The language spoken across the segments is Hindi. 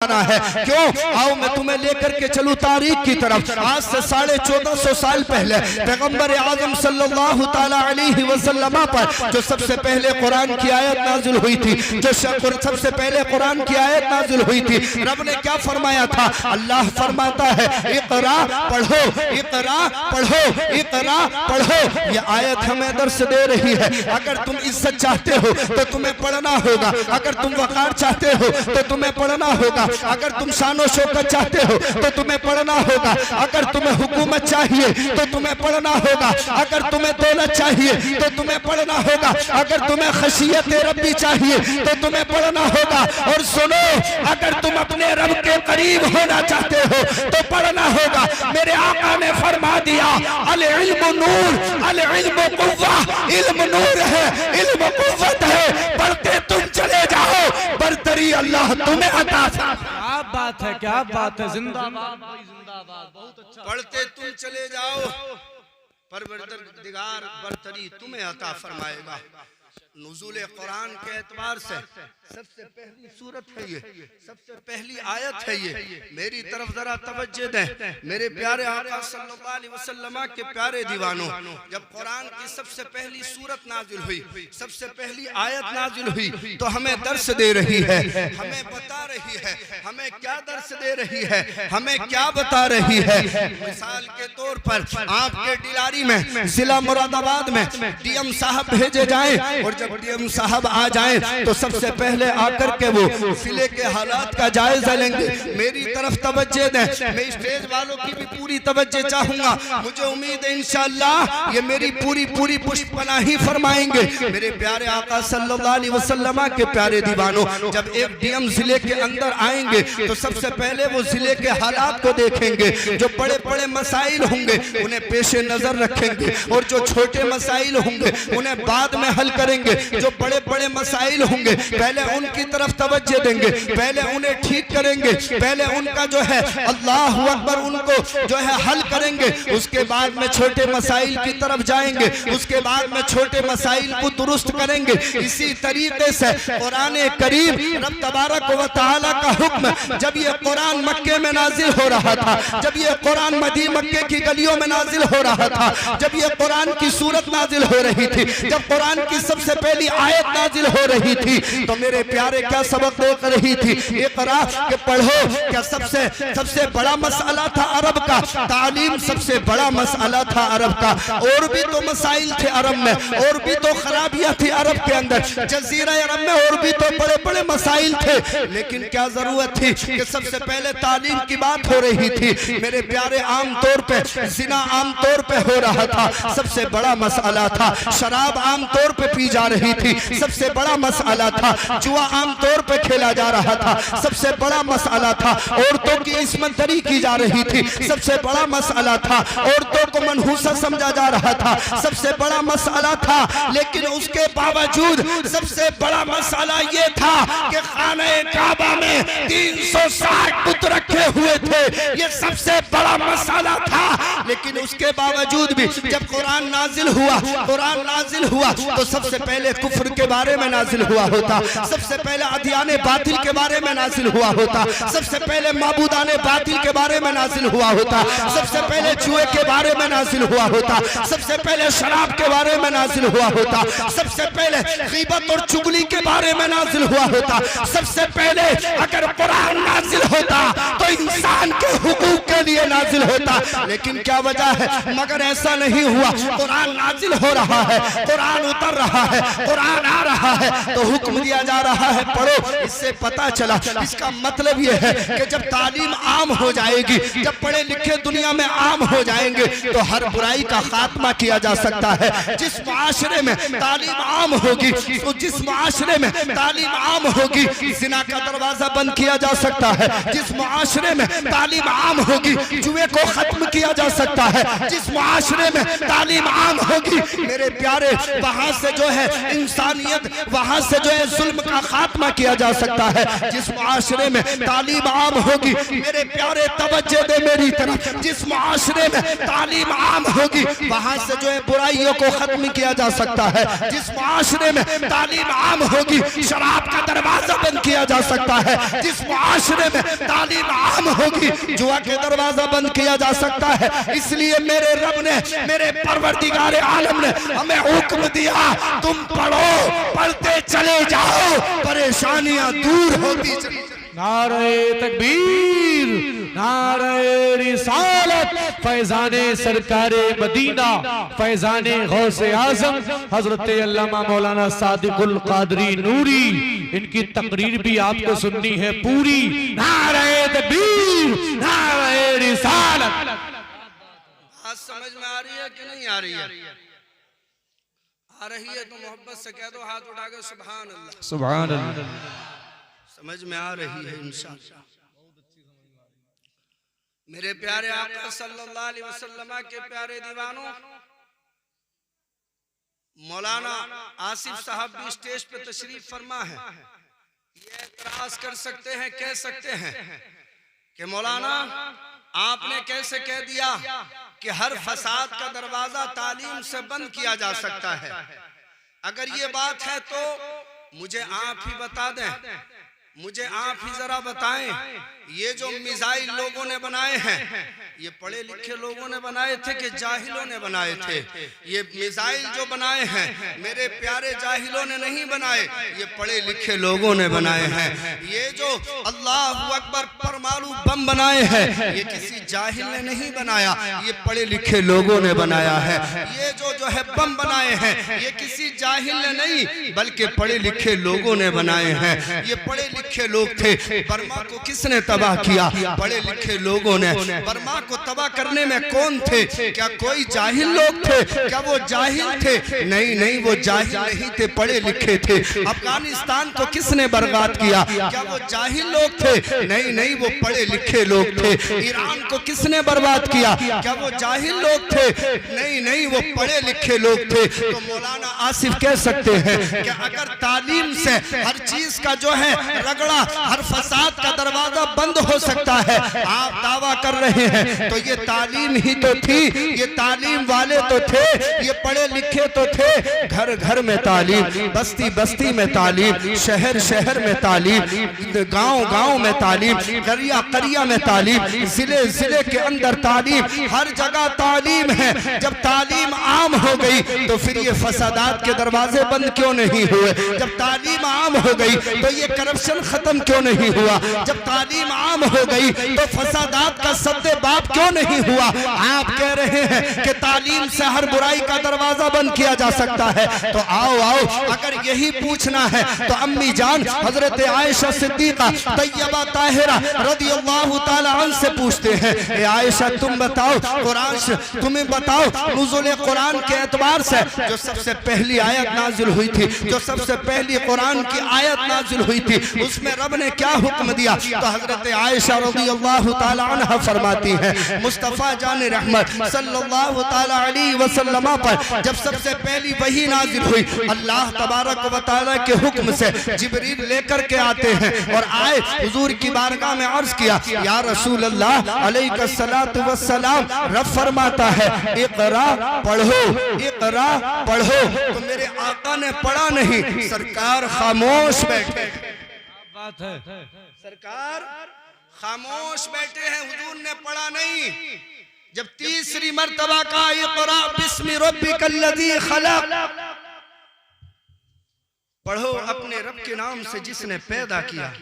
है। क्यों? आओ मैं तुम्हें लेकर के चलूं तारीख की तरफ। आज से 1450 साल पहले पैगंबर आजम सल्लल्लाहु ताला अलैहि वसल्लम पर जो सबसे पहले कुरान की आयत नाजिल हुई थी, जो सबसे पहले कुरान की आयत नाजिल हुई थी, रब ने क्या फरमाया था? अल्लाह फरमाता है इक़रा पढ़ो, इक़रा पढ़ो, इक़रा पढ़ो। ये आयत हमें दर्स दे रही है अगर तुम इज्जत चाहते हो तो तुम्हें पढ़ना होगा, अगर तुम वक़ार चाहते हो तो तुम्हें पढ़ना होगा, अगर तुम शानो शौकत चाहते हो तो तुम्हें पढ़ना होगा, अगर तुम्हें हुकूमत चाहिए तो तुम्हें पढ़ना होगा, अगर तुम्हें दौलत चाहिए तो तुम्हें पढ़ना होगा, अगर तुम्हें खशियत रब्बी चाहिए तो तुम्हें पढ़ना होगा। और सुनो, अगर तुम अपने रब के करीब होना चाहते हो तो पढ़ना होगा। मेरे आका ने फरमा दिया अल इल्म नूर, अल इल्म कुव्वा, इल्म नूर है, इल्म कुव्वत है। पढ़ते तुम चले जाओ, बरतरी अल्लाह तुम्हें अता। क्या बात है, क्या बात है, जिंदाबाद भाई जिंदाबाद, बहुत अच्छा। पढ़ते तुम चले जाओ, परवरदिगार बरतरी तुम्हें अता फरमाएगा। नुज़ूल कुरान के एतबार से सबसे पहली सूरत है ये, सबसे पहली आयत है ये। मेरी तरफ जरा तवज्जो दें मेरे प्यारे आका सल्लल्लाहु अलैहि वसल्लम के प्यारे दीवानों। जब कुरान की सबसे पहली सूरत नाजिल हुई, सबसे पहली आयत नाजिल हुई तो हमें दर्स दे रही है, हमें बता रही है। हमें क्या दर्स दे रही है, हमें क्या बता रही है? मिसाल के तौर पर आपके डिलारी में जिला मुरादाबाद में डीएम साहब भेजे जाएं और जब डीएम साहब आ जाएं तो सबसे पहले आकर के वो जिले के हालात का जायजा लेंगे। मेरी तरफ तवज्जो दें, मैं स्टेज वालों की भी पूरी तवज्जो चाहूंगा। मुझे उम्मीद है इंशाअल्लाह ये मेरी पूरी पुष्पनाही फरमाएंगे। मेरे प्यारे आका सल्लल्लाहु अलैहि वसल्लम के प्यारे दीवानों, जब एक डीएम जिले के अंदर आएंगे तो सबसे पहले वो जिले के हालात को देखेंगे। जो बड़े बड़े मसाइल होंगे उन्हें पेशे नजर रखेंगे और जो छोटे मसाइल होंगे उन्हें बाद में हल करेंगे। जो बड़े बड़े मसाइल होंगे पहले उनकी तरफ तवज्जो देंगे, पहले उन्हें ठीक करेंगे, पहले उनका जो है अल्लाहु अकबर उनको जो है हल करेंगे। उसके बाद में छोटे मसाइल की तरफ जाएंगे, उसके बाद में छोटे मसाइल को दुरुस्त करेंगे। इसी तरीके से कुरान करीम रब तबारक व तआला का हुक्म, जब ये कुरान मक्के में नाजिल हो रहा था, जब ये कुरान मक्के की गलियों में नाजिल हो रहा था, जब ये कुरान की सूरत नाजिल हो रही थी, जब कुरान की सबसे पहली आयत नाजिल हो रही थी तो मेरे प्यारे क्या सबक देख रही थी? इक़रा के पढ़ो। क्या सबसे बड़ा मसला था अरब का? तालीम सबसे बड़ा मसला था अरब का। और भी तो मसाइल थे अरब में, और भी तो खराबियां थी अरब के अंदर, जजीरा अरब में और भी तो बड़े बड़े मसाइल थे। लेकिन क्या जरूरत थी कि सबसे पहले तालीम की बात हो रही थी? मेरे प्यारे आम तौर पे जिना आम तौर पे हो रहा था, सबसे बड़ा मसला था। शराब आम तौर पे पी जा रही थी, सबसे बड़ा मसला था। जुआ आम तौर पे खेला जा रहा था, सबसे बड़ा मसला था। औरतों की इस्मतरी की जा रही थी, सबसे बड़ा मसला था। औरतों को मनहूसा समझा जा रहा था, सबसे बड़ा मसला था। लेकिन उसके बावजूद सबसे बड़ा मसला ये था कि खाने काबा में 360 बुत रखे हुए थे, ये सबसे बड़ा मसला था। लेकिन उसके बावजूद भी जब कुरान नाजिल हुआ, कुरान नाजिल हुआ तो सबसे पहले कुफ्र के बारे में नाजिल हुआ होता, सबसे पहले अदियाने बातिल के बारे में नाजिल हुआ होता, सबसे पहले माबूदाने बातिल के बारे में नाजिल हुआ होता, सबसे पहले जुए के बारे में नाजिल हुआ होता, सबसे पहले शराब के बारे में नाजिल हुआ होता, सबसे पहले गीबत और चुगली के बारे में नाजिल हुआ होता। सबसे पहले अगर कुरान नाजिल होता तो इंसान के हुकूक के लिए नाजिल होता। लेकिन क्या वजह है? मगर ऐसा नहीं हुआ। कुरान नाजिल हो रहा है, कुरान उतर रहा है, कुरान आ रहा है तो हुक्म दिया जा रहा है पढ़ो। इससे पता चला, इसका मतलब यह है कि जब तालीम आम हो जाएगी, जब पढ़े लिखे दुनिया में आम हो जाएंगे तो हर बुराई का खात्मा किया जा सकता है। जिस मुआशरे में तालीम आम होगी, तो जिस मुआशरे में तालीम आम होगी, जिना का दरवाजा बंद किया जा सकता है। जिस मुआशरे में तालीम आम होगी होगी जुए को खत्म किया जा सकता है। जिस मुआशरे में तालीम आम होगी मेरे प्यारे वहां से जो है इंसानियत, वहां से जो है जुल्म का खात्मा किया जा सकता है। जिस मुआशरे में तालीम आम होगी मेरे प्यारे तवज्जो दे मेरी तरफ, जिस मुआशरे में तालीम आम होगी वहां से जो है बुराइयों को खत्म किया जा सकता है। जिस मुआशरे में तालीम आम होगी शराब का दरवाजा बंद किया जा सकता है। जिस मुआशरे में तालीम आम होगी जुआ के दरवाजा बंद किया जा सकता है। इसलिए मेरे रब ने, मेरे परवरदिगार आलम ने हमें हुक्म दिया तुम पढ़ो, पढ़ते चले जाओ, परेशानियां दूर होती चली। नारे तकबीर, नारे रिसालत, फैजाने सरकारे मदीना, फैजाने गौसे आजम हजरत अल्लामा मौलाना सादिकुल कादरी नूरी, इनकी तकरीर भी आपको सुननी है पूरी। नारे तकबीर, नारे रिसालत। आज समझ में आ रही है कि नहीं आ रही है? आ रही है तो मोहब्बत से कह दो, हाथ उठाकर सुभान अल्लाह। सुभान अल्लाह। समझ में आ रही है इंशाअल्लाह। मेरे प्यारे आका सल्लल्लाहु अलैहि वसल्लम के प्यारे दीवानों, मौलाना आसिफ साहब भी स्टेज पे तशरीफ फरमा है। ये एतराज कर सकते हैं, कह सकते हैं कि मौलाना आपने कैसे कह दिया कि हर फसाद का दरवाजा तालीम से बंद किया जा सकता है। अगर ये बात है तो मुझे आप ही बता दें, मुझे आप ही जरा बताएं, ये जो मिसाइल लोगों ने बनाए हैं ये पढ़े लिखे लोगों ने बनाए थे कि जाहिलों ने बनाए थे? ये मिसाइल जो बनाए हैं मेरे प्यारे जाहिलों ने नहीं बनाए, ये पढ़े लिखे लोगों ने बनाए हैं। ये जो अल्लाहु अकबर परमाणु बम बनाए हैं ये किसी जाहिल ने नहीं बनाया, ये पढ़े लिखे लोगों ने बनाया है। ये जो है बम बनाए हैं ये किसी जाहिल ने नहीं बल्कि पढ़े लिखे लोगों ने बनाए हैं। ये पढ़े लिखे लोग थे। बर्मा को किसने तबाह किया? पढ़े लिखे लोगों ने। बर्मा को तबाह करने में कौन थे? क्या कोई जाहिल लोग थे? क्या वो जाहिल थे? नहीं नहीं, वो जाहिल नहीं थे, पढ़े लिखे थे। अफगानिस्तान को किसने बर्बाद किया? क्या वो जाहिल लोग थे? नहीं नहीं, वो पढ़े लिखे लोग थे। ईरान को किसने बर्बाद किया? क्या वो जाहिल लोग थे? नहीं नहीं, वो पढ़े लिखे लोग थे। तो मौलाना आसिफ कह सकते हैं कि अगर तालीम से हर चीज का जो है रगड़ा, हर फसाद का दरवाजा बंद हो सकता है, आप दावा कर रहे हैं तो ये तालीम ही तो थी, ये तालीम वाले तो थे, ये पढ़े लिखे तो थे। घर घर में तालीम, बस्ती बस्ती में तालीम, शहर शहर में तालीम, गांव गांव में तालीम, करिया करिया में तालीम, जिले जिले के अंदर तालीम, हर जगह तालीम है। जब तालीम आम हो गई तो फिर ये फसादात के दरवाजे बंद क्यों नहीं हुए? जब तालीम आम हो गई तो ये करप्शन खत्म क्यों नहीं हुआ? जब तालीम आम हो गई तो फसादात का सद्दे बाप क्यों नहीं हुआ? आप कह रहे हैं कि तालीम से हर बुराई का दरवाजा बंद किया जा सकता है। तो आओ आओ, अगर यही पूछना है तो अम्मी जान हजरत आयशा सिद्दीका तैयबा ताहिरा रदियल्लाहु ताला अन्हा से पूछते हैं, ए आयशा तुम बताओ, कुरान तुम्हें बताओ, नुज़ुल कुरान के एतबार से जो सबसे पहली आयत नाजिल हुई थी, जो सबसे पहली कुरान की आयत नाजिल हुई थी, उसमें रब ने क्या हुक्म दिया? तो हजरत आयशा रज़ियल्लाहु ताला अन्हा फरमाती हैं, मुस्तफ़ा जान रहमत सल्लल्लाहु ताला अलैहि वसल्लम पर जब सबसे पहली वही नाजिल हुई, अल्लाह तबारक व तआला के हुक्म से जिब्रील लेकर के आते हैं और आए हुजूर की बारगाह में अर्ज किया, या रसूल अल्लाह अलैहि सलातु व सलाम, रब फरमाता है इक़रा पढ़ो, इक़रा पढ़ो। तो मेरे आका ने पढ़ा नहीं, सरकार खामोश बैठे। बात है, सरकार खामोश बैठे हैं, हुजूर ने पढ़ा नहीं। जब तीसरी मर्तबा का इक़रा बिस्मि रब्बिकल्लज़ी खलक़, पढ़ो अपने रब के नाम से जिसने पैदा किया,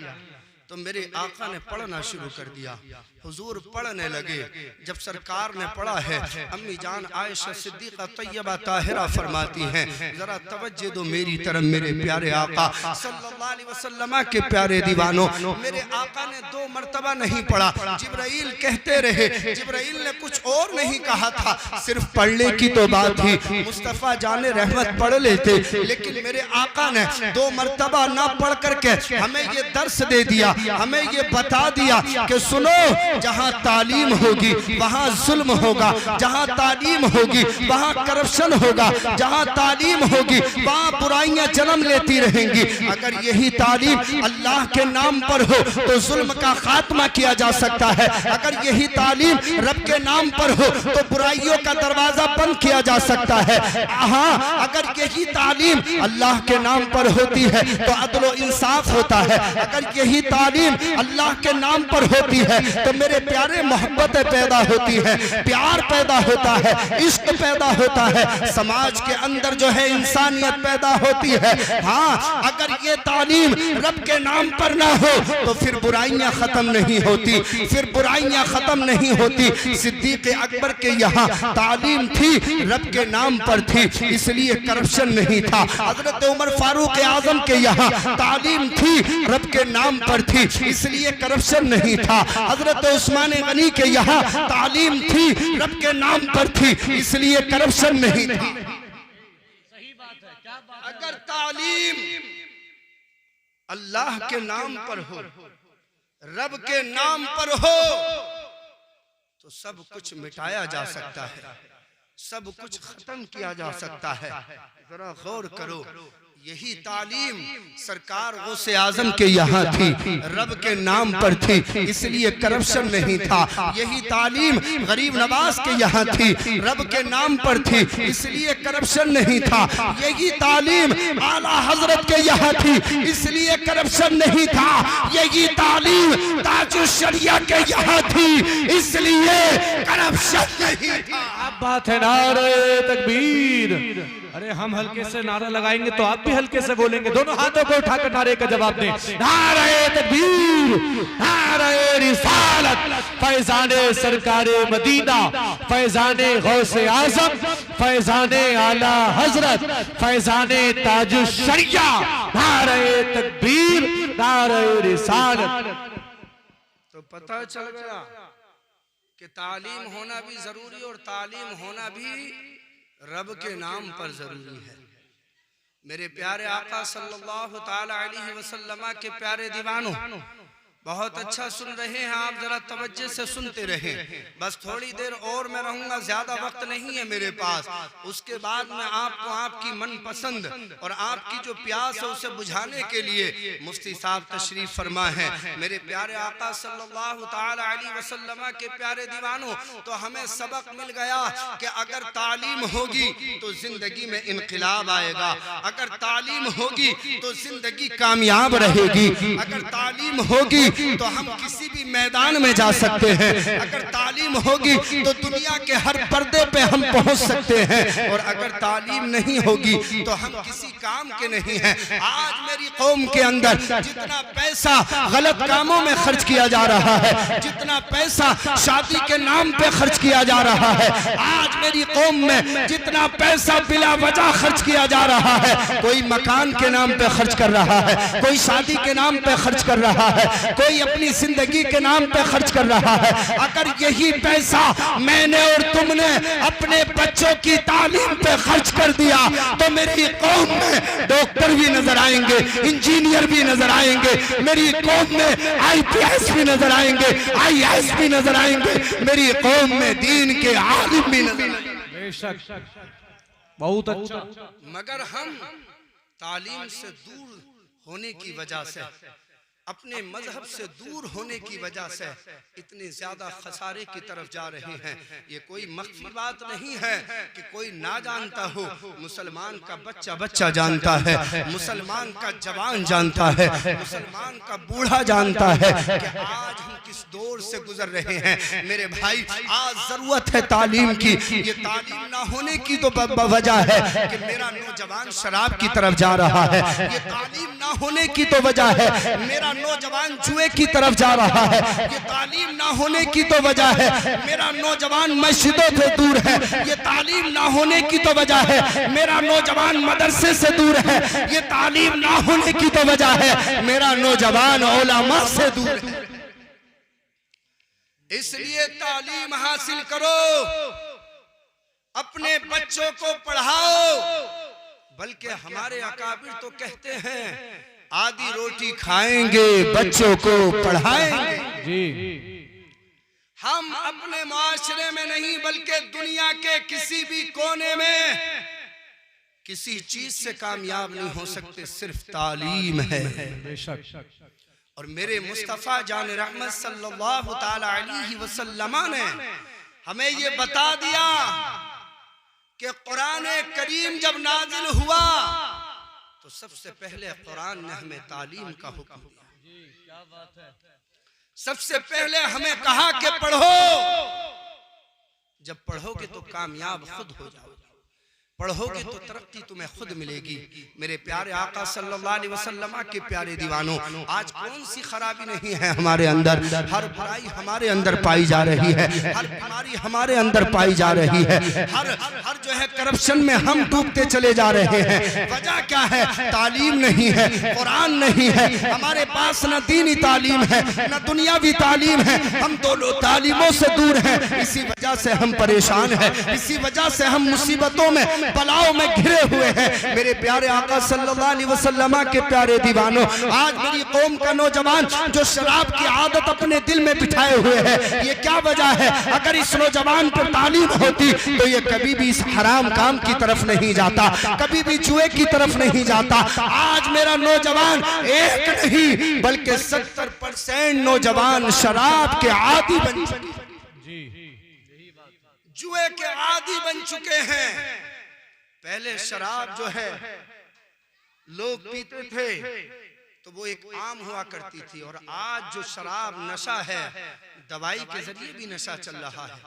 तो मेरे आका ने पढ़ना शुरू कर दिया। हुजूर पढ़ने लगे। जब सरकार ने पढ़ा है, अम्मी जान आयशा सिद्दीका तैयबा ताहिरा फरमाती हैं, जरा तवज्जो दो मेरी तरफ मेरे प्यारे आका सल्लल्लाहु अलैहि वसल्लम के प्यारे दीवानों। मेरे आका ने 2 मर्तबा नहीं पढ़ा, जिब्राइल कहते रहे, जिब्राइल ने कुछ और नहीं कहा था, सिर्फ पढ़ने की तो बात थी। मुस्तफ़ा जाने रहमत पढ़ लेते, लेकिन मेरे आका ने 2 मर्तबा ना पढ़ करके हमें ये दर्स दे दिया हमें ये बता दिया कि सुनो, जहां तालीम होगी वहां जुल्म होगा, जहां तालीम होगी वहां करप्शन होगा, जहां तालीम होगी वहां बुराइयां जन्म लेती रहेंगी। अगर यही तालीम अल्लाह के नाम पर हो तो जुल्म का खात्मा किया जा सकता है। अगर यही तालीम रब के नाम पर हो तो बुराइयों का दरवाजा बंद किया जा सकता है। हाँ, अगर यही तालीम अल्लाह के नाम पर होती है तो अदल व इंसाफ होता है। अगर यही तालीम अल्लाह के नाम पर होती है तो मेरे प्यारे मोहब्बतें पैदा होती है, प्यार पैदा होता है, इश्क पैदा होता है, समाज के अंदर जो है इंसानियत पैदा होती है। हाँ, अगर ये तालीम रब के नाम पर ना हो तो फिर बुराइयां खत्म नहीं होती, फिर बुराइयां खत्म नहीं होती। सिद्दीक अकबर के यहाँ तालीम थी, रब के नाम पर थी, इसलिए करप्शन नहीं था। हजरत उमर फारूक आजम के यहाँ तालीम थी, रब के नाम पर थी, इसलिए करप्शन नहीं था। हजरत उस्मान गनी के यहाँ तालीम थी, रब के नाम पर थी, इसलिए करप्शन नहीं थी। सही बात है, क्या बात है। अगर तालीम अल्लाह के नाम पर हो, रब के नाम पर हो तो सब कुछ मिटाया जा सकता है, सब कुछ खत्म किया जा सकता है। जरा गौर करो, यही तालीम सरकार गौसे आजम के यहाँ थी, रब के नाम पर थी, इसलिए करप्शन नहीं था। यही तालीम गरीब नवाज के यहाँ थी, रब के नाम पर थी, इसलिए करप्शन नहीं था। यही तालीम आला हजरत के यहाँ थी, इसलिए करप्शन नहीं था। यही तालीम ताजुल शरिया के यहाँ थी, इसलिए करप्शन नहीं था। अब बात है नारे तकबीर। अरे हम हल्के से नारा लगाएंगे तो आप भी हल्के से बोलेंगे। दोनों हाथों को उठाकर नारे का जवाब दें। नारे तकबीर, नारे रिसालत, फैजाने सरकारे मदीना, फैजाने गौसे आजम, फैजाने आला हजरत, फैजाने ताजुल शरिया, नारे तकबीर, नारे रिसालत। तो पता चल गया कि तालीम होना भी जरूरी और तालीम होना भी रब के नाम पर जरूरी है। मेरे प्यारे आका सल्लल्लाहु ताला अलैहि वसल्लम के प्यारे दीवानों, बहुत अच्छा सुन रहे हैं आप, जरा तवज्जो से सुनते रहें। बस थोड़ी देर और मैं रहूंगा, ज्यादा वक्त नहीं है मेरे पास। उसके बाद में आपको आपकी मनपसंद और आपकी जो प्यास है उसे बुझाने के लिए मुफ्ती साहब तशरीफ फरमा है। मेरे प्यारे आका सल्लल्लाहु ताला अलैहि वसल्लम के प्यारे दीवानों, तो हमें सबक मिल गया कि अगर तालीम होगी तो जिंदगी में इनकलाब आएगा, अगर तालीम होगी तो जिंदगी कामयाब रहेगी, अगर तालीम होगी तो हम किसी भी मैदान में जा सकते हैं, अगर तालीम होगी तो दुनिया के हर पर्दे पे हम पहुंच सकते हैं, और अगर तालीम नहीं होगी तो हम किसी काम के नहीं हैं। आज मेरी कौम के अंदर जितना पैसा गलत कामों में खर्च किया जा रहा है, जितना पैसा शादी के नाम पे खर्च किया जा रहा है, आज मेरी कौम में जितना पैसा बिला वजह खर्च किया जा रहा है, कोई मकान के नाम पे खर्च कर रहा है, कोई शादी के नाम पे खर्च कर रहा है, कोई अपनी जिंदगी के नाम पे खर्च कर रहा है। अगर यही पैसा मैंने और तुमने अपने बच्चों की तालीम पे खर्च कर दिया तो मेरी कौम में डॉक्टर भी नजर आएंगे, इंजीनियर भी नजर आएंगे, मेरी कौम में IPS भी नजर आएंगे, IAS भी नजर आएंगे, मेरी कौम में दीन के आलिम भी नजर आएंगे। बेशक, बहुत अच्छा। मगर हम तालीम से दूर होने की वजह से, अपने मजहब से दूर होने की वजह से इतने ज्यादा खसारे की तरफ जा रहे हैं। ये कोई मख्फी बात नहीं है कि कोई ना जानता हो, मुसलमान का बच्चा बच्चा जानता है, मुसलमान का जवान जानता है, मुसलमान का बूढ़ा जानता है कि आज हम किस दौर से गुजर रहे हैं। मेरे भाई, आज जरूरत है तालीम की। ये तालीम ना होने की तो वजह है कि मेरा नौजवान शराब की तरफ जा रहा है, ये तालीम ना होने की तो वजह है मेरा नौजवान जुए की तरफ जा रहा है, ये तालीम ना होने की तो वजह है मेरा नौजवान मस्जिदों से दूर है, ये तालीम ना होने की तो वजह है मेरा नौजवान मदरसे से दूर है, ये तालीम ना होने की तो वजह है मेरा नौजवान उलमा से दूर है। इसलिए तालीम हासिल करो, अपने बच्चों को पढ़ाओ। बल्कि हमारे अकाबिर तो कहते हैं आधी रोटी खाएंगे, बच्चों को पढ़ाएंगे। जी हम अपने माशरे में नहीं बल्कि दुनिया के किसी भी कोने में किसी चीज से कामयाब नहीं हो सकते, सिर्फ तालीम है। बेशक। और मेरे मुस्तफ़ा जान रहमत सल्लल्लाहु ताला अलैहि वसल्लम ने हमें ये बता दिया कि कुरान करीम जब नाजिल हुआ तो सबसे पहले कुरान ने हमें तालीम का हुक्म दिया। सबसे पहले हमें कहा कि पढ़ो। जब पढ़ोगे तो कामयाब खुद हो जाओगे, पढ़ोगे तो तरक्की तुम्हें खुद मिलेगी। मेरे प्यारे आका सल्लल्लाहु अलैहि वसल्लम के प्यारे दीवानों, आज कौन सी खराबी नहीं है हमारे अंदर? हर बुराई हमारे अंदर पाई जा रही है, हर बीमारी हमारे अंदर पाई जा रही है, हर जो है करप्शन में हम डूबते चले जा रहे हैं। वजह क्या है? तालीम नहीं है, कुरान नहीं है हमारे पास, न दीनी तालीम है न दुनियावी तालीम है। हम दोनों तालीमों से दूर हैं, इसी वजह से हम परेशान हैं, इसी वजह से हम मुसीबतों में बलाओं में घिरे हुए हैं। मेरे प्यारे आका सल्लल्लाहु अलैहि वसल्लम के प्यारे दीवानों, आज मेरी कौम का नौजवान जो शराब की आदत अपने दिल में बिठाए हुए है, ये क्या वजह है? अगर इस नौजवान पर तालीम होती तो ये कभी भी इस हराम काम की तरफ नहीं जाता, कभी भी जुए की तरफ नहीं जाता। आज मेरा नौजवान एक नहीं बल्कि 70% नौजवान शराब के आदी बन चुके, जुए के आदी बन चुके हैं। पहले शराब जो है लोग पीते थे तो वो एक आम हुआ करती थी, और आज जो शराब नशा है, दवाई के जरिए भी नशा चल रहा है,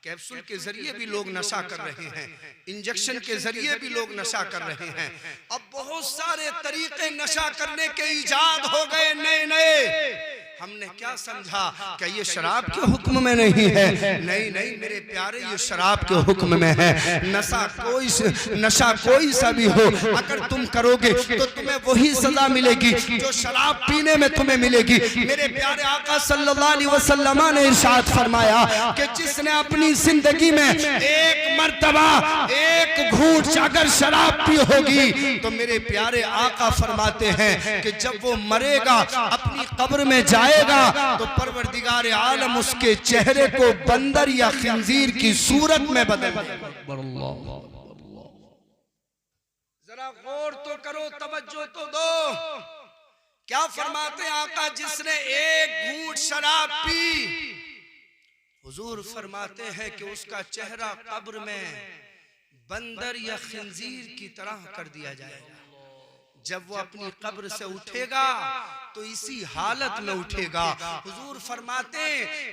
कैप्सूल के जरिए भी लोग नशा कर रहे हैं, इंजेक्शन के जरिए भी लोग नशा कर रहे हैं। अब बहुत सारे तरीके नशा करने के इजाद हो गए नए नए। हमने क्या समझा कि ये शराब के हुक्म में नहीं है? नहीं नहीं मेरे प्यारे, ये शराब के हुक्म में है। नशा कोई सा भी हो, अगर तुम करोगे तो तुम्हें वही सजा मिलेगी जो शराब पीने में तुम्हें मिलेगी। मेरे प्यारे आका सल्लल्लाहु अलैहि वसल्लम ने इरशाद फरमाया कि जिसने अपनी जिंदगी में एक मर्तबा एक घूंट अगर शराब पी होगी तो मेरे प्यारे आका फरमाते हैं कि जब वो मरेगा, अपनी कब्र में जाएगा, तो परवरदिगार आलम उसके चेहरे को बंदर या खिंजीर की सूरत में बदल देगा। जरा गौर तो करो, तवज्जो तो दो। क्या फरमाते हैं आका? जिसने एक घूंट शराब पी, हुजूर फरमाते हैं कि उसका चेहरा कब्र में बंदर या खिंजीर की तरह कर दिया जाएगा। जब वो अपनी कब्र से उठेगा तो इसी हालत में उठेगा। हुजूर फरमाते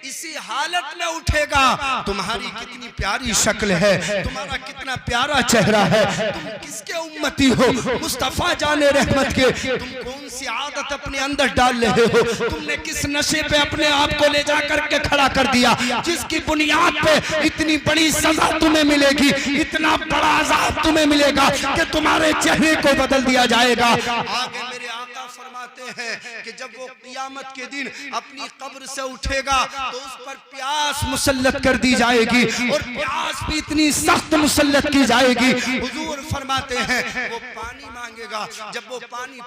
इसी हालत में उठेगा। तुम्हारी कितनी प्यारी शक्ल है, तुम्हारा कितना प्यारा चेहरा है, तुम किसके उम्मती हो? मुस्तफा जाने रहमत के। तुम कौन सी आदत अपने अंदर डाल रहे हो? तुमने किस नशे पे अपने आप को ले जा करके खड़ा कर दिया, जिसकी बुनियाद पे इतनी बड़ी सजा तुम्हें मिलेगी, इतना बड़ा अज़ाब तुम्हें मिलेगा कि तुम्हारे चेहरे को बदल दिया जाएगा। आगे मेरे आका फरमाते हैं कि जब वो क़यामत के दिन अपनी कब्र से उठेगा तो उस पर प्यास मुसल्लत कर दी जाएगी, और प्यास भी इतनी सख्त मुसल्लत की जाएगी। हुजूर फरमाते हैं वो पानी मांगेगा, जब वो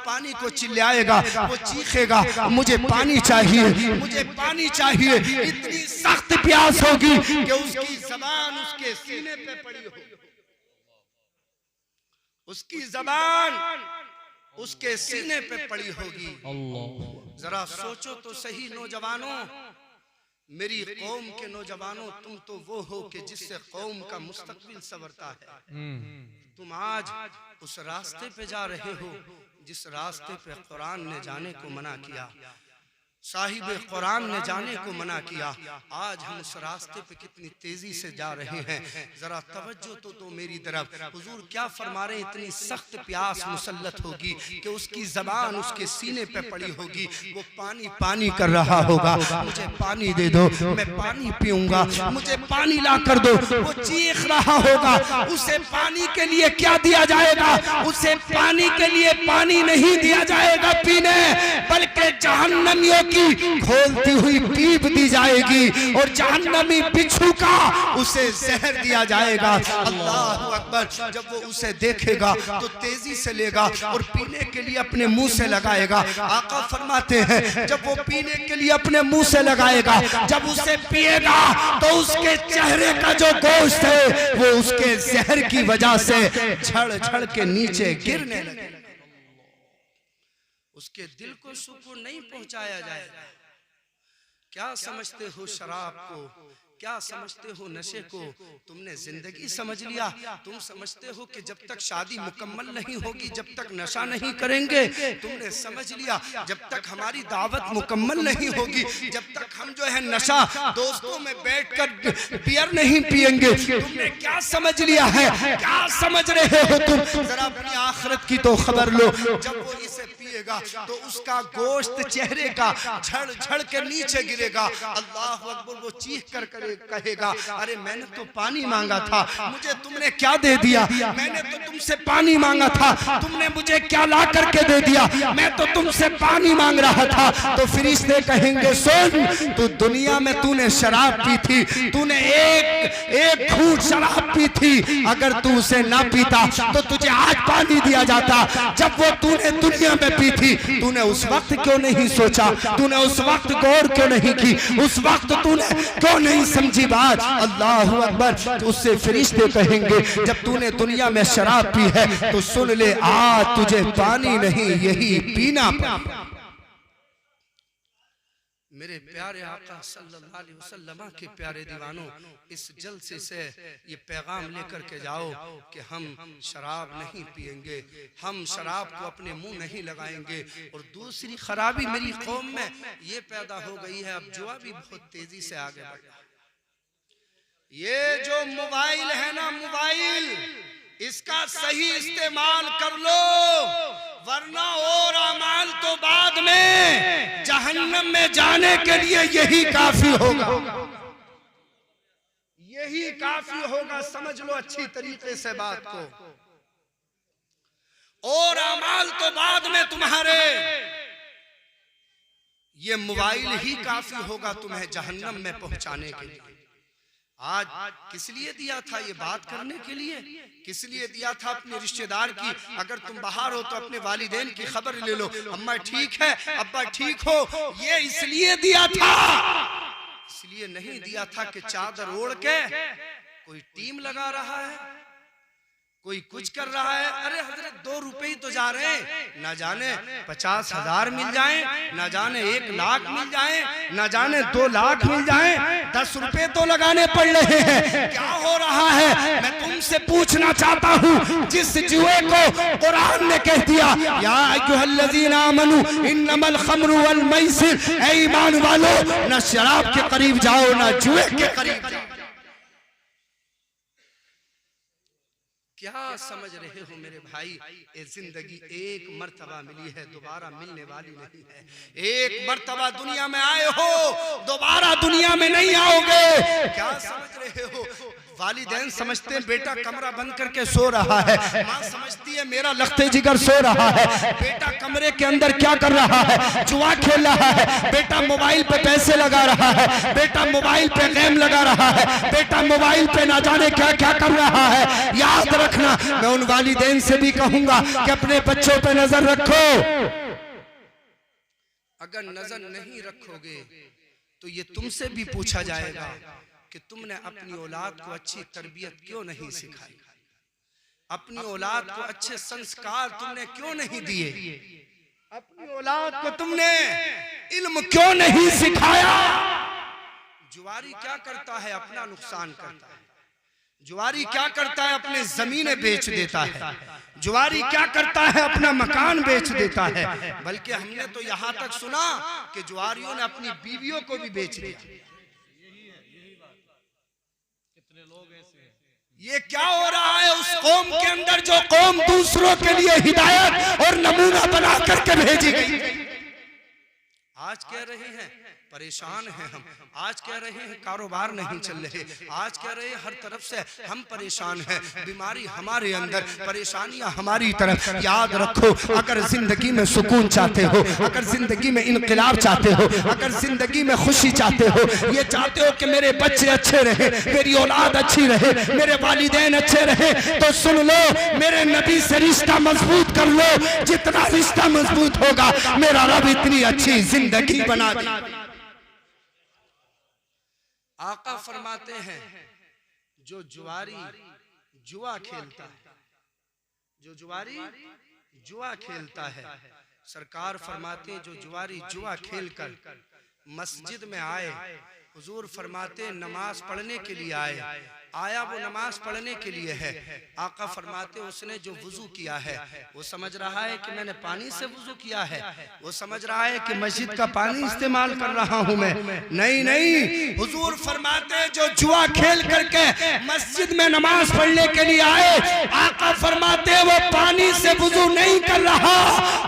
पानी को चिल्लाएगा, वो चीखेगा, मुझे पानी चाहिए, मुझे पानी चाहिए। इतनी सख्त प्यास होगी कि उसकी ज़बान उसके सीने पे पड़ी होगी, उसकी ज़बान उसके सीने पे पड़ी होगी। जरा सोचो तो सही नौजवानों, मेरी कौम के नौजवानों, तुम तो वो हो कि जिससे कौम का मुस्तकबिल संवरता है। तुम आज उस रास्ते पे जा रहे हो जिस रास्ते पे कुरान ने जाने को मना किया, साहिब कुरान ने जाने को मना किया। आज हम उस रास्ते पे कितनी तेजी से जा रहे हैं। जरा तवज्जो तो मेरी तरफ। हुजूर क्या फरमा रहे हैं? इतनी सख्त प्यास मुसल्लत होगी कि उसकी जबान उसके सीने पे पड़ी होगी, वो पानी पानी कर रहा होगा, मुझे पानी दे दो, मैं पानी पीऊंगा, मुझे पानी ला कर दो। वो चीख रहा होगा, उसे पानी के लिए क्या दिया जाएगा? उसे पानी के लिए पानी नहीं दिया जाएगा पीने, बल्कि जहन्नमियों की खोलती हुई पीप दी जाएगी और जहन्नमी बिच्छू का उसे जहर दिया जाएगा। अल्लाह अकबर। जब वो उसे देखेगा तो तेजी से लेगा और पीने के लिए अपने मुंह से लगाएगा। आका फरमाते हैं जब वो पीने के लिए अपने मुंह से लगाएगा, जब उसे पिएगा तो उसके चेहरे का जो गोश्त है वो उसके जहर की वजह से झड़ झड़ के नीचे गिरने लगेगा। उसके दिल को सुकून नहीं पहुंचाया जाएगा। क्या समझते हो शराब को, क्या समझते हो नशे को? तुमने जिंदगी समझ लिया। तुम समझते हो कि जब तक शादी मुकम्मल नहीं होगी, जब तक नशा नहीं करेंगे। तुमने समझ लिया जब तक हमारी दावत मुकम्मल नहीं होगी, जब तक हम जो है नशा दोस्तों में बैठकर बियर नहीं पिएंगे। तुमने क्या समझ लिया है? क्या समझ रहे हो तुम? जरा अपनी आखिरत की तो खबर लो। जब वो इसे पिएगा तो उसका गोश्त चेहरे का झड़ झड़ के नीचे गिरेगा। अल्लाह अकबर। वो चीख कर कहेगा अरे मैंने तो पानी मांगा था, मुझे तुमने क्या दे दिया? मैंने तो तुमसे पानी मांगा था, तुमने मुझे क्या ला करके दे दिया? मैं तो तुमसे पानी मांग रहा था। तो फरिश्ते कहेंगे सुन, तू दुनिया में तूने शराब पी थी, तूने एक घूंट शराब पी थी। अगर तू उसे ना पीता तो तुझे आज पानी दिया जाता। जब वो तूने दुनिया में पी थी, तूने उस वक्त क्यों नहीं सोचा? तूने उस वक्त गौर क्यों नहीं की? उस वक्त तूने क्यों नहीं समझी बात? अल्लाह अकबर। उससे फरिश्ते कहेंगे जब तूने दुनिया में शराब पी है तो सुन ले, आज तुझे पानी नहीं यही पीना पड़ेगा। मेरे प्यारे आका सल्लल्लाहु अलैहि वसल्लम के प्यारे दीवानों, इस जलसे से ये पैगाम लेकर के जाओ कि हम शराब नहीं पिएंगे, हम शराब को अपने मुंह नहीं लगाएंगे। और दूसरी खराबी मेरी कौम में ये पैदा हो गई है, अब जुआ भी बहुत तेजी से आगे बढ़ रहा है। ये जो मोबाइल है ना, मोबाइल, इसका सही इस्तेमाल कर लो, वरना और अमाल तो बाद में जहन्नम में जाने के लिए यही काफी होगा। यही काफी होगा। समझ लो अच्छी तरीके से बात को। और अमाल तो बाद में तुम्हारे, ये मोबाइल ही काफी होगा तुम्हें जहन्नम में पहुंचाने के लिए। आज किस लिए दिया था ये बात करने के लिए? किस लिए दिया था? अपने रिश्तेदार की, अगर तुम बाहर हो तो अपने वालिदैन की खबर ले लो, अम्मा ठीक है, अब्बा ठीक हो। ये इसलिए दिया था, इसलिए नहीं दिया था कि चादर ओढ़ के कोई टीम लगा रहा है, कोई कुछ कर रहा है। अरे हजरत 2 रुपए ही तो जा रहे हैं, ना जाने 50,000 मिल जाए, ना जाने 1 लाख मिल जाए, ना जाने 2 लाख मिल जाए, 10 रुपए तो लगाने पड़ रहे हैं। क्या हो रहा है? मैं तुमसे पूछना चाहता हूँ, जिस जुए को कुरान ने कह दिया या अय्युहल्लज़ीना आमनू इन्नमल खम्रु वल मैसिर, ऐ ईमान वालों, ना शराब के करीब जाओ ना जुए के करीब जाओ। क्या समझ रहे हो मेरे भाई? ये जिंदगी एक मर्तबा मिली है, दोबारा मिलने वाली नहीं है। एक मर्तबा दुनिया में आए हो, दोबारा दुनिया में नहीं आओगे। क्या समझ रहे हो? वालिदैन समझते हैं बेटा कमरा बंद करके सो रहा है, माँ समझती है मेरा लखते जिगर सो रहा है। बेटा कमरे के अंदर क्या कर रहा है? जुआ खेल रहा है। बेटा मोबाइल पे पैसे लगा रहा है। बेटा मोबाइल पे गेम लगा रहा है। बेटा मोबाइल पे ना जाने क्या क्या कर रहा है। याद रखना, मैं उन वालिदैन से भी कहूंगा कि अपने बच्चों पे नजर रखो। अगर नजर नहीं रखोगे तो ये तुमसे भी पूछा जाएगा कि तुमने अपनी औलाद को अच्छी तरबियत क्यों नहीं सिखाई, अपनी औलाद को अच्छे संस्कार तुमने क्यों नहीं दिए, अपनी औलाद को तुमने इल्म क्यों नहीं सिखाया। जुआरी क्या करता है? अपना नुकसान करता है। जुआरी क्या करता है? अपने जमीनें बेच देता है। जुआरी क्या करता है? अपना मकान बेच देता है। बल्कि हमने तो यहाँ तक सुना कि जुआरियों ने अपनी बीवियों को भी बेच दिया। ये क्या हो रहा है उस कौम के अंदर जो कौम दूसरों के लिए हिदायत और नमूना बना करके भेजी गई? आज कह रही हैं परेशान हैं हम। आज कह रहे हैं कारोबार नहीं चल रहे, आज कह रहे हैं हर तरफ से हम परेशान हैं, बीमारी हमारे अंदर, परेशानियां हमारी तरफ। याद रखो, अगर जिंदगी में सुकून चाहते हो, अगर जिंदगी में इनकलाब चाहते हो, अगर जिंदगी में खुशी चाहते हो, ये चाहते हो कि मेरे बच्चे अच्छे रहे, मेरी औलाद अच्छी रहे, मेरे वालिदैन अच्छे रहे, तो सुन लो, मेरे नबी से रिश्ता मजबूत कर लो। जितना रिश्ता मजबूत होगा, मेरा रब इतनी अच्छी जिंदगी बना देगा। आका फरमाते हैं, जो जुआरी जुआ खेलता है, जो जुआरी जुआ खेलता है, सरकार फरमाते हैं जो जुआरी जुआ खेलकर मस्जिद में आए, हुजूर फरमाते नमाज पढ़ने के लिए आया वो नमाज पढ़ने के लिए है। आका फरमाते उसने जो वुजू किया है, वो समझ रहा है कि मैंने पानी से वुजू किया है, वो समझ रहा है कि मस्जिद का पानी इस्तेमाल कर रहा हूं मैं। नहीं नहीं, हुजूर फरमाते जो जुआ खेल करके मस्जिद में नमाज पढ़ने के लिए आए, आका फरमाते वो पानी से वुजू नहीं कर रहा,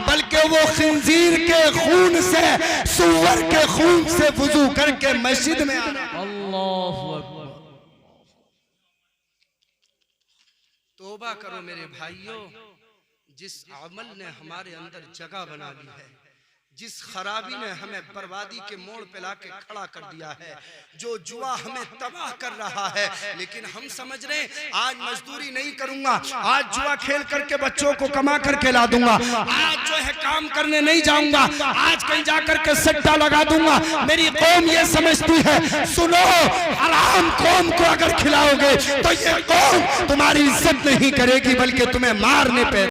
बल्कि वो खिंजीर के खून से, सूअर के खून से वुजू करके मस्जिद में आ रहा। अल्लाहु अकबर। तौबा करो मेरे भाइयों, जिस अमल ने हमारे अंदर जगह बना ली है, जिस खराबी ने हमें बर्बादी के मोड़ पे लाके खड़ा कर दिया है, जो जुआ हमें तबाह कर रहा है, लेकिन हम समझ रहे हैं आज मजदूरी नहीं करूंगा, आज जुआ खेल करके बच्चों को कमा करके ला दूंगा, आज जो है काम करने नहीं जाऊंगा, आज कहीं जाकर के सट्टा लगा दूंगा। मेरी कौम ये समझती है, सुनो, हराम कौम को अगर खिलाओगे तो ये कौम तुम्हारी इज्जत नहीं करेगी, बल्कि तुम्हें मारने पे